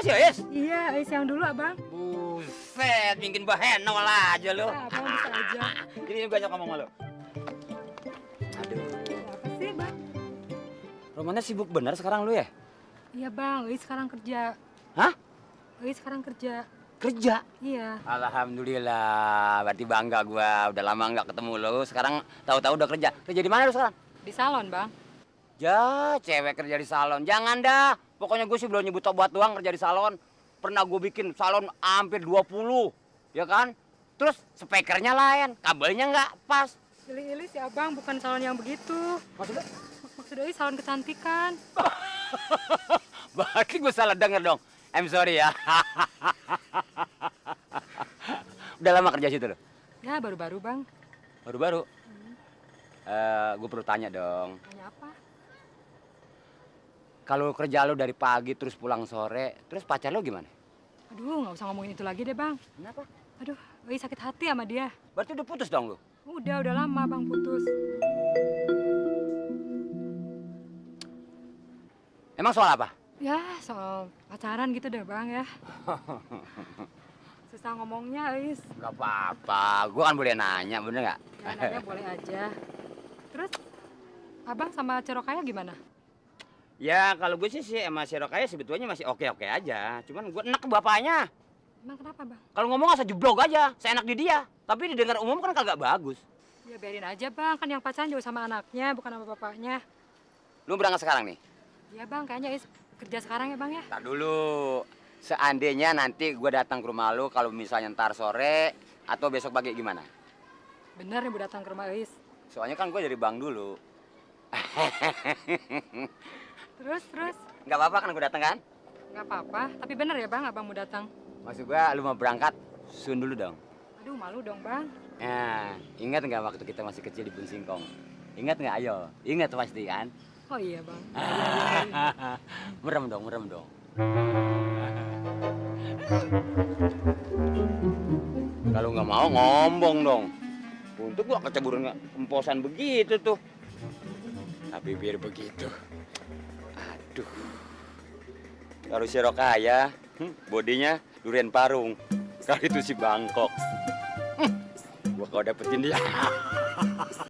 si Ois? Iya, Ais yang dulu abang. Buset, bikin bahenol aja lu. Abang bisa aja. Ini gue ajak ngomong sama lu. Aduh, Apa sih bang? Romana sibuk bener sekarang lu ya? Iya bang, Ais sekarang kerja. Hah? Ais sekarang kerja. Kerja? Iya. Alhamdulillah, berarti bangga gua. Udah lama nggak ketemu lu, sekarang tahu-tahu udah kerja. Kerja di mana lu sekarang? Di salon bang. Ya, cewek kerja di salon. Jangan dah. Pokoknya gue sih belum nyebut obat doang kerja di salon. Pernah gue bikin salon hampir 20, ya kan? Terus speakernya lain, kabelnya nggak pas. Ili-ili si abang bukan salon yang begitu. Maksudnya? Maksudnya Ais salon kecantikan. Berarti gue salah denger dong. I'm sorry ya. Udah lama kerja situ lo? Ya baru-baru bang. Baru-baru? Gue perlu tanya dong. Tanya apa? Kalau kerja lo dari pagi terus pulang sore, terus pacar lo gimana? Aduh, nggak usah ngomongin itu lagi deh bang. Kenapa? Aduh, Ais sakit hati sama dia. Berarti udah putus dong lo? Udah lama bang putus. Emang soal apa? Ya, soal pacaran gitu deh bang ya. Susah ngomongnya, Ais. Gak apa-apa, gue kan boleh nanya, bener nggak? Ya, nanya boleh aja. Terus, abang sama Cerokaya gimana? Ya kalau gue sih sama si Rokaya sebetulnya masih oke-oke aja. Cuman gue enak ke bapaknya. Emang kenapa bang? Kalau ngomong asal jeblok aja, seenak di dia. Tapi didengar umum kan kagak bagus. Ya biarin aja bang, kan yang pacaran juga sama anaknya, bukan sama bapaknya. Lu berangkat sekarang nih? Ya bang, kayaknya Ais kerja sekarang ya bang ya. Ntar dulu. Seandainya nanti gue datang ke rumah lu, kalau misalnya ntar sore atau besok pagi gimana? Bener nih bu datang ke rumah Ais. Soalnya kan gue dari bank dulu. Terus? Nggak apa-apa kan gue datang kan? Nggak apa-apa, tapi bener ya bang abang mau datang. Maksud gue lu mau berangkat, sun dulu dong. Aduh malu dong bang. Nah, ingat nggak waktu kita masih kecil di Bun Singkong? Ingat nggak? Ayo, ingat pasti kan? Oh iya bang. Merem dong. Kalau nggak mau ngomong dong. Untuk gua keceburan emposan begitu tuh. Tapi biar begitu. Aduh. Kalau si Rokaya, bodinya durian parung. Kalau itu si Bangkok. Gua kalau dapetin dia.